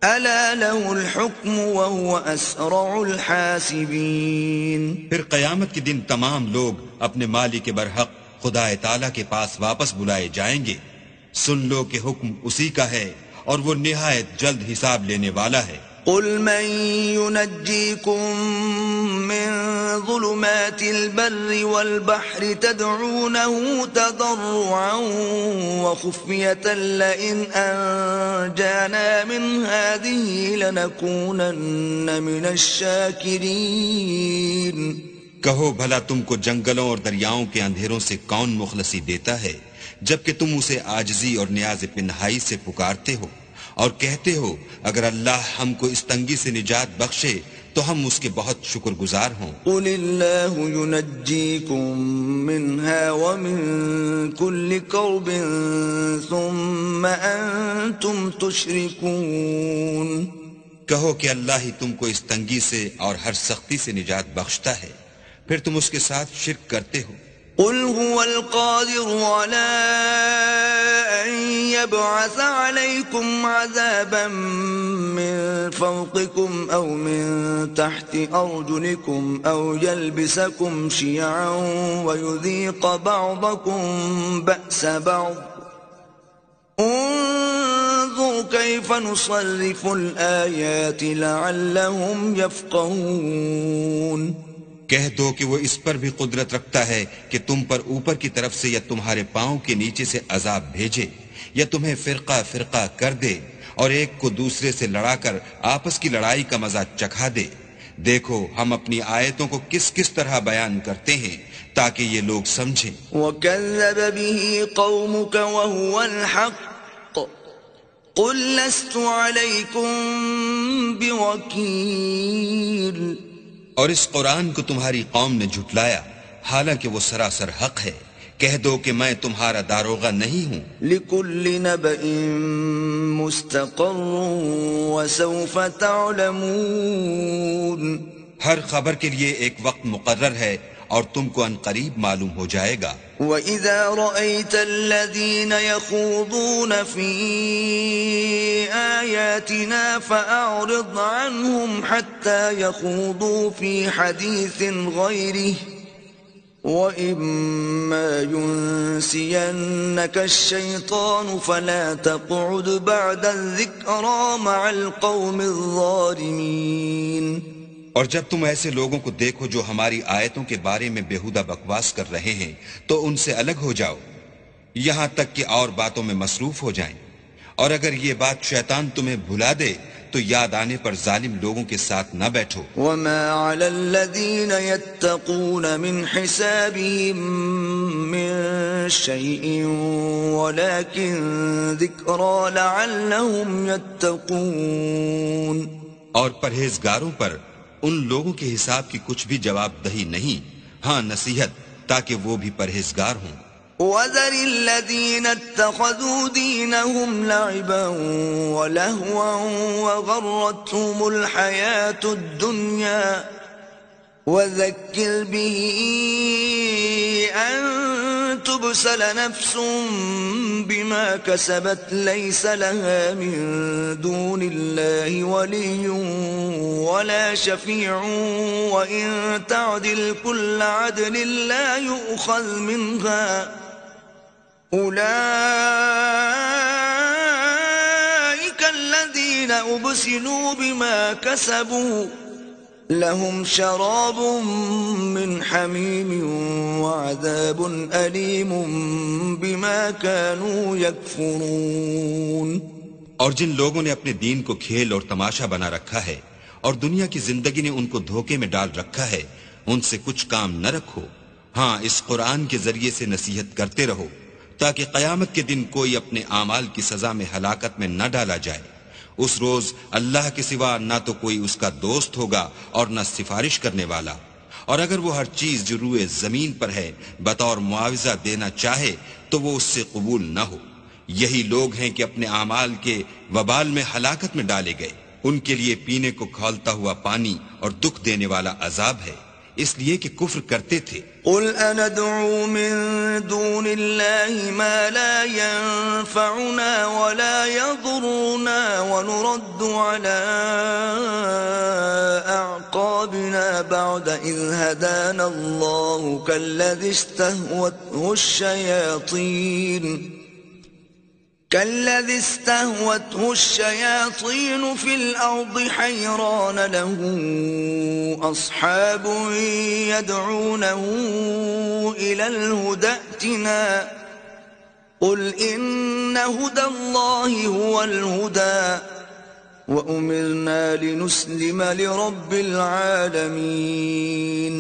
ألا له الحكم وهو أسرع الحاسبين۔ پھر قیامت کے دن تمام لوگ اپنے مالک برحق خدا تعالیٰ کے پاس واپس بلائے جائیں گے۔ سن لو کہ حکم اسی کا ہے اور وہ نہایت جلد حساب لینے والا ہے۔ قل من ينجيكم من ظلمات البر والبحر تدعونه تضرعا وخفية لئن أنجانا من هذه لنكونن من الشاكرين۔ کہو بھلا تم کو جنگلوں اور دریاؤں کے اندھیروں سے کون مخلصی دیتا ہے جبکہ تم اسے عاجزی اور نیاز پنہائی سے پکارتے ہو اور کہتے ہو اگر اللہ ہم کو اس تنگی سے نجات بخشے تو ہم اس کے بہت شکر گزار ہوں۔ قل اللہ ينجيكم منها ومن كل كرب ثم أنتم تشركون۔ کہو کہ اللہ ہی تم کو اس تنگی سے اور ہر سختی سے نجات بخشتا ہے، پھر تم اس کے ساتھ شرک کرتے ہو۔ قل هو القادر على أن يبعث عليكم عذابا من فوقكم أو من تحت أرجلكم أو يلبسكم شيعا ويذيق بعضكم بأس بعض انظر كيف نصرف الآيات لعلهم يفقهون۔ کہہ دو کہ وہ اس پر بھی قدرت رکھتا ہے کہ تم پر اوپر کی طرف سے یا تمہارے پاؤں کے نیچے سے عذاب بھیجے یا تمہیں فرقہ فرقہ کر دے اور ایک کو دوسرے سے لڑا کر آپس کی لڑائی کا مزہ چکھا دے۔ دیکھو ہم اپنی آیتوں کو کس کس طرح بیان کرتے ہیں تاکہ یہ لوگ سمجھیں۔ وَكَذَّبَ بِهِ قَوْمُكَ وَهُوَ الْحَقُّ قُلْ لَسْتُ عَلَيْكُمْ بِوَكِيلٍ۔ اور اس قرآن کو تمہاری قوم نے جھٹلایا حالانکہ وہ سراسر حق ہے، کہہ دو کہ میں تمہارا داروغہ نہیں ہوں. لكل نبأ مستقر وسوف تعلمون. ہر خبر کے لیے ایک وقت مقرر ہے اور تم کو ان قریب معلوم ہو جائے گا. وَإِذَا رَأَيْتَ الَّذِينَ يَخُوضُونَ فِي آيَاتِنَا فَأَعْرِضْ عَنْهُمْ حَتَّى يَخُوضُوا فِي حَدِيثٍ غَيْرِهِ وَإِمَّا يُنْسِيَنَّكَ الشَّيْطَانُ فَلَا تَقْعُدْ بَعْدَ الذِّكْرَى مَعَ الْقَوْمِ الظَّالِمِينَ. اور جب تم ایسے لوگوں کو دیکھو جو ہماری آیتوں کے بارے میں بیہودہ بکواس کر رہے ہیں تو ان سے الگ ہو جاؤ یہاں تک کہ اور باتوں میں مصروف ہو جائیں. اور اگر یہ بات شیطان تمہیں بھلا دے تو یاد آنے پر ظالم لوگوں کے ساتھ نہ بیٹھو. وَمَا عَلَى الَّذِينَ يَتَّقُونَ مِنْ حِسَابِهِمْ مِنْ شَيْءٍ وَلَكِنْ ذِكْرَى لَعَلَّهُمْ يَتَّقُونَ. اور پرہیزگاروں پر ان لوگوں کے حساب کی کچھ بھی جواب دہی نہیں، ہاں نصیحت تاکہ وہ بھی پرہیزگار ہوں. وَذَرِ الَّذِينَ اتَّخَذُوا دِينَهُمْ لَعِبًا وَلَهْوًا وَغَرَّتْهُمُ الْحَيَاةُ الدُّنْيَا وَذَكِّرْ بِهِ أَن تُبْسَلَ نَفْسٌ بِمَا كَسَبَتْ لَيْسَ لَهَا مِن دُونِ اللَّهِ وَلِيٌّ وَلَا شَفِيعٌ وَإِن تَعْدِلْ كُلَّ عَدْلٍ لَّا يُؤْخَذْ مِنْهَا أُولَئِكَ الَّذِينَ أُبْسِلُوا بِمَا كَسَبُوا لهم شراب من حميم وعذاب أليم بما كانوا يكفرون. اور جن لوگوں نے اپنے دین کو کھیل اور تماشا بنا رکھا ہے اور دنیا کی زندگی نے ان کو دھوکے میں ڈال رکھا ہے ان سے کچھ کام نہ رکھو. ہاں اس قرآن کے ذریعے سے نصیحت کرتے رہو تاکہ قیامت کے دن کوئی اپنے اعمال کی سزا میں ہلاکت میں نہ ڈالا جائے. اس روز اللہ کے سوا نہ تو کوئی اس کا دوست ہوگا اور نہ سفارش کرنے والا. اور اگر وہ ہر چیز جو روئے زمین پر ہے بطور معاوضہ دینا چاہے تو وہ اس سے قبول نہ ہو. یہی لوگ ہیں کہ اپنے اعمال کے وبال میں ہلاکت میں ڈالے گئے. ان کے لیے پینے کو کھولتا ہوا پانی اور دکھ دینے والا عذاب ہے اس لیے کہ کفر کرتے تھے. قل أندعو من دون الله ما لا ينفعنا ولا يضرنا ونرد على أعقابنا بعد إذ هدانا الله كالذي استهوته الشياطين في الأرض حيران له أصحاب يدعونه إلى الهدى ائتنا قل إن هدى الله هو الهدى وأمرنا لنسلم لرب العالمين.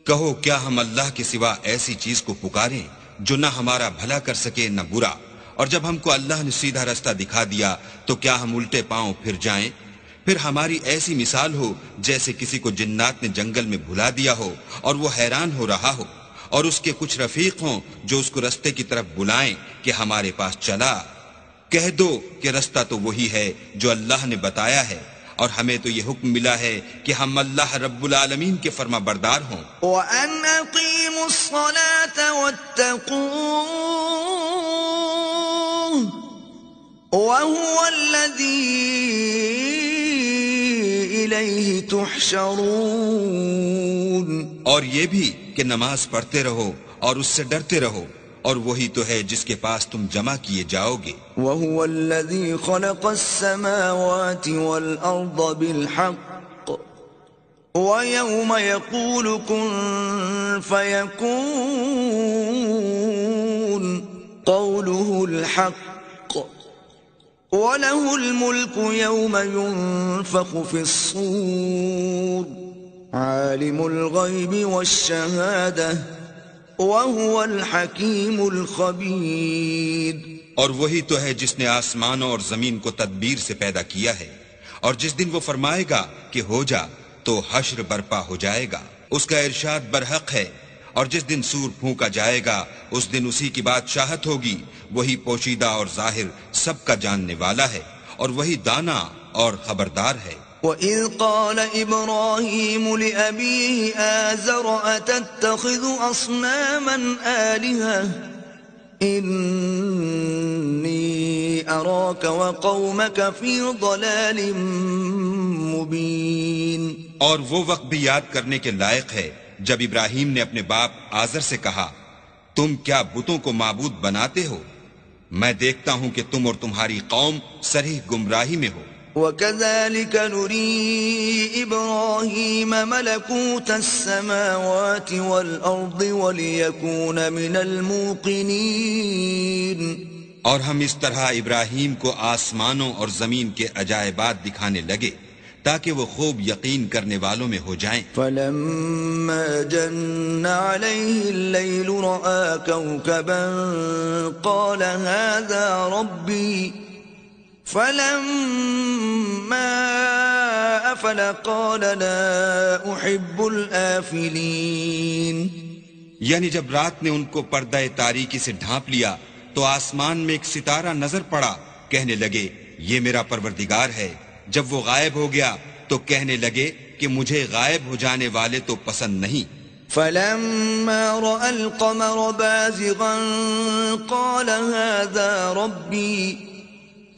کہو کیا ہم اللہ کے سوا ایسی چیز کو پکاریں جو نہ ہمارا بھلا کر سکے نہ برا؟ اور جب ہم کو اللہ نے سیدھا رستہ دکھا دیا تو کیا ہم الٹے پاؤں پھر جائیں؟ پھر ہماری ایسی مثال ہو جیسے کسی کو جنات نے جنگل میں بھلا دیا ہو اور وہ حیران ہو رہا ہو اور اس کے کچھ رفیق ہوں جو اس کو رستے کی طرف بلائیں کہ ہمارے پاس چلا. کہہ دو کہ رستہ تو وہی ہے جو اللہ نے بتایا ہے اور ہمیں تو یہ حکم ملا ہے کہ ہم اللہ رب العالمین کے فرما بردار ہوں. وَأَنْ أَقِيمُوا الصَّلَاةَ وَاتَّقُوهُ وَهُوَ الَّذِي إِلَيْهِ تُحْشَرُونَ. اور یہ بھی کہ نماز پڑھتے رہو اور اس سے ڈرتے رہو اور وہی تو ہے جس کے پاس تم جمع کیے جاؤ گے. وَهُوَ الَّذِي خَلَقَ السَّمَاوَاتِ وَالْأَرْضَ بِالْحَقِّ وَيَوْمَ يَقُولُ كُن فَيَكُونُ قَوْلُهُ الْحَقُّ وَلَهُ الْمُلْكُ يَوْمَ يُنفَخُ فِي الصُّورِ عَالِمُ الْغَيْبِ وَالشَّهَادَةِ وَهُوَ الْحَكِيمُ الْخَبِيرُ. اور وہی تو ہے جس نے آسمانوں اور زمین کو تدبیر سے پیدا کیا ہے اور جس دن وہ فرمائے گا کہ ہو جا تو حشر برپا ہو جائے گا. اس کا ارشاد برحق ہے اور جس دن سور پھونکا جائے گا اس دن اسی کی بادشاہت ہوگی، وہی پوشیدہ اور ظاہر سب کا جاننے والا ہے اور وہی دانا اور خبردار ہے۔ وَإِذْ قَالَ إِبْرَاهِيمُ لِأَبِيهِ آزَرَ أَتَتَّخِذُ أَصْنَامًا آلِهَةً إِنِّي أَرَاكَ وَقَوْمَكَ فِي ضَلَالٍ مُبِينٍ۔ اور وہ وقت بھی یاد کرنے کے لائق ہے جب ابراہیم نے اپنے باپ آزر سے کہا، تم کیا بتوں کو معبود بناتے ہو؟ میں دیکھتا ہوں کہ تم اور تمہاری قوم صریح گمراہی میں ہو۔ وَكَذَلِكَ نُرِي إِبْرَاهِيمَ مَلَكُوتَ السَّمَاوَاتِ وَالْأَرْضِ وَلِيَكُونَ مِنَ الْمُوقِنِينَ۔ اور ہم اس طرح ابراہیم کو آسمانوں اور زمین کے عجائبات دکھانے لگے تاکہ وہ خوب یقین کرنے والوں میں ہو جائیں۔ فَلَمَّا جَنَّ عَلَيْهِ اللَّيْلُ رَأَى كَوْكَبًا قَالَ هَذَا رَبِّي فَلَمَّا أَفَلَ قَالَ لَا أُحِبُّ الْآفِلِينَ۔ یعنی جب رات نے ان کو پردہ تاریکی سے ڈھانپ لیا تو آسمان میں ایک ستارہ نظر پڑا، کہنے لگے یہ میرا پروردگار ہے۔ جب وہ غائب ہو گیا تو کہنے لگے کہ مجھے غائب ہو جانے والے تو پسند نہیں۔ فَلَمَّا رَأَى الْقَمَرَ بَازِغًا قَالَ هَذَا رَبِّي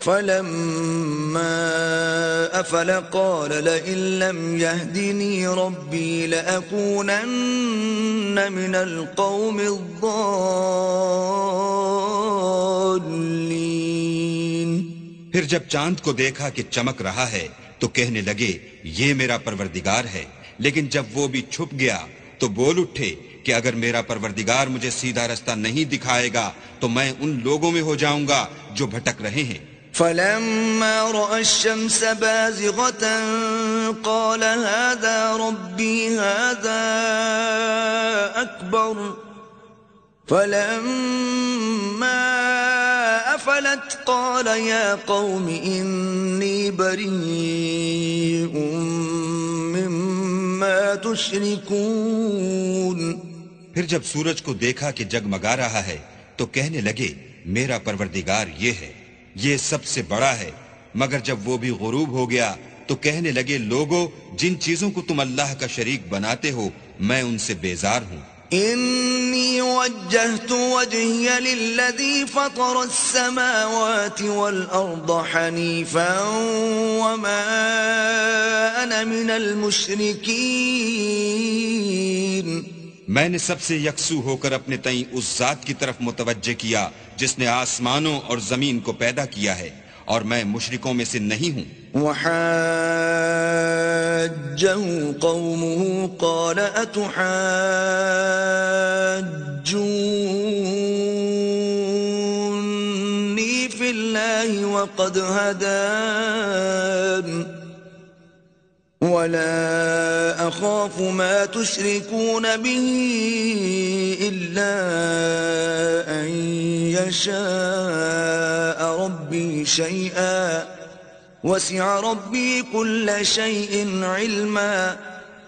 فَلَمَّا أَفَلَ قَالَ لَئِن لَّمْ يَهْدِنِي رَبِّي لَأَكُونَنَّ مِنَ الْقَوْمِ الضَّالِّينَ۔ پھر جب چاند کو دیکھا کہ چمک رہا ہے تو کہنے لگے یہ میرا پروردگار ہے، لیکن جب وہ بھی چھپ گیا تو بول اٹھے کہ اگر میرا پروردگار مجھے سیدھا رستہ نہیں دکھائے گا تو میں ان لوگوں میں ہو جاؤں گا جو بھٹک رہے ہیں۔ فَلَمَّا رَأَى الشَّمْسَ بَازِغَةً قَالَ هَذَا رَبِّي هَذَا أَكْبَرُ فَلَمَّا أَفَلَتْ قَالَ يَا قَوْمِ إِنِّي بَرِيءٌ مِّمَّا تُشْرِكُونَ۔ پھر جب سورج کو دیکھا کہ جگمگا رہا ہے تو کہنے لگے میرا پروردگار یہ ہے، یہ سب سے بڑا ہے۔ مگر جب وہ بھی غروب ہو گیا تو کہنے لگے لوگو جن چیزوں کو تم اللہ کا شریک بناتے ہو میں ان سے بیزار ہوں۔ إِنِّي وَجَّهْتُ وَجْهِيَ لِلَّذِي فَطَرَ السَّمَاوَاتِ وَالْأَرْضَ حَنِيفًا وَمَا أَنَا مِنَ الْمُشْرِكِينَ۔ میں نے سب سے یکسو ہو کر اپنے تئیں اس ذات کی طرف متوجہ کیا جس نے آسمانوں اور زمین کو پیدا کیا ہے، اور میں مشرکوں میں سے نہیں ہوں۔ وَحَاجَّهُ قَوْمُهُ قَالَ أَتُحَاجُّونِّي فِي اللَّهِ وَقَدْ هَدَانِ وَلَا أَخَافُ مَا تُشْرِكُونَ بِهِ إِلَّا أَن يَشَاءَ رَبِّي شَيْئًا وَسِعَ رَبِّي كُلَّ شَيْءٍ عِلْمًا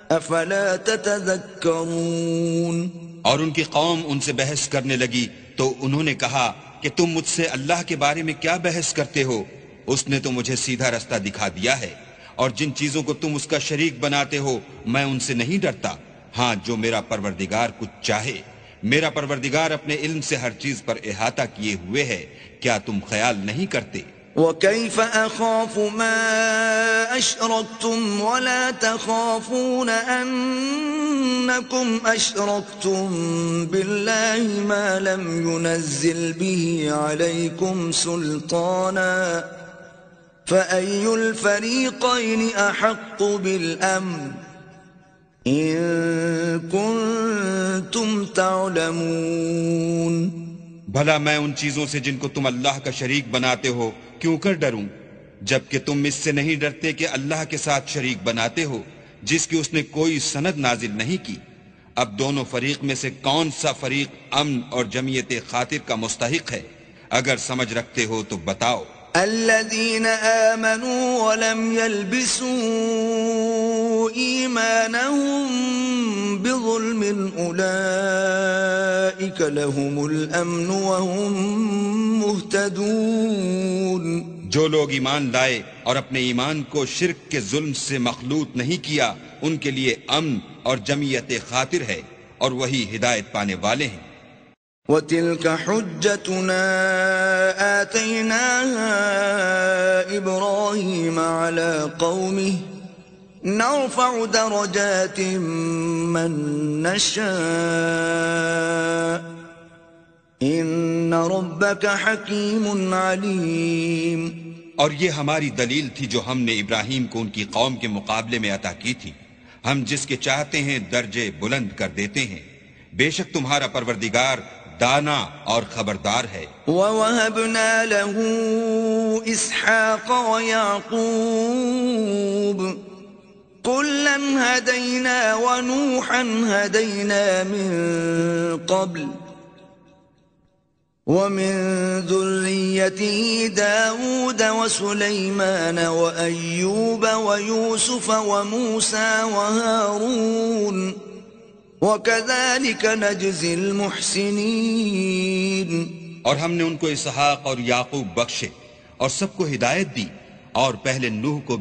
أَفَلَا تَتَذَكَّرُونَ۔ اور ان کی قوم ان سے بحث کرنے لگی تو انہوں نے کہا کہ تم مجھ سے اللہ کے بارے میں کیا بحث کرتے ہو؟ اس نے تو مجھے سیدھا رستہ دکھا دیا ہے، اور جن چیزوں کو تم اس کا شریک بناتے ہو میں ان سے نہیں ڈرتا۔ ہاں جو میرا پروردگار کچھ چاہے، میرا پروردگار اپنے علم سے ہر چیز پر احاطہ کیے ہوئے ہے، کیا تم خیال نہیں کرتے؟ وَكَيْفَ أَخَافُ مَا أَشْرَكْتُمْ وَلَا تَخَافُونَ أَنَّكُمْ أَشْرَكْتُمْ بِاللَّهِ مَا لَمْ يُنَزِّلْ بِهِ عَلَيْكُمْ سُلْطَانًا فَأَيُّ الْفَرِيقَيْنِ أَحَقُّ بِالْأَمْنِ إِن كُنتُمْ تَعْلَمُونَ۔ بھلا میں ان چیزوں سے جن کو تم اللہ کا شریک بناتے ہو کیوں کر ڈروں، جبکہ تم اس سے نہیں ڈرتے کہ اللہ کے ساتھ شریک بناتے ہو جس کی اس نے کوئی سند نازل نہیں کی۔ اب دونوں فریق میں سے کون سا فریق امن اور جمعیت خاطر کا مستحق ہے؟ اگر سمجھ رکھتے ہو تو بتاؤ۔ الذين آمنوا ولم يلبسوا إيمانهم بظلم أولئك لهم الأمن وهم مهتدون. جو لوگ ایمان لائے اور اپنے ایمان کو شرک کے ظلم سے مخلوط نہیں کیا ان کے لیے امن اور جمعیت خاطر ہے اور وہی ہدایت پانے والے ہیں. وَتِلْكَ حُجَّتُنَا آتَيْنَاهَا إِبْرَاهِيمَ عَلَى قَوْمِهِ نَرْفَعُ دَرَجَاتٍ مَّن نَّشَاءُ إِنَّ رَبَّكَ حَكِيمٌ عَلِيمٌ. اور یہ ہماری دلیل تھی جو ہم نے ابراہیم کو ان کی قوم کے مقابلے میں عطا کی تھی. ہم جس کے چاہتے ہیں درجے بلند کر دیتے ہیں. بے شک تمہارا پروردگار دانا اور خبردار ہے. وَوَهَبْنَا لَهُ إِسْحَاقَ وَيَعْقُوبَ كُلًّا هَدَيْنَا وَنُوحًا هَدَيْنَا مِن قَبْلُ وَمِن ذُرِّيَّتِهِ دَاوُودَ وَسُلَيْمَانَ وَأَيُّوبَ وَيُوسُفَ وَمُوسَى وَهَارُونَ وَكَذَلِكَ نَجْزِي الْمُحْسِنِينَ. اور ہم نے ان کو اسحاق اور یعقوب بخشے اور سب کو ہدایت دی اور پہلے نوح کو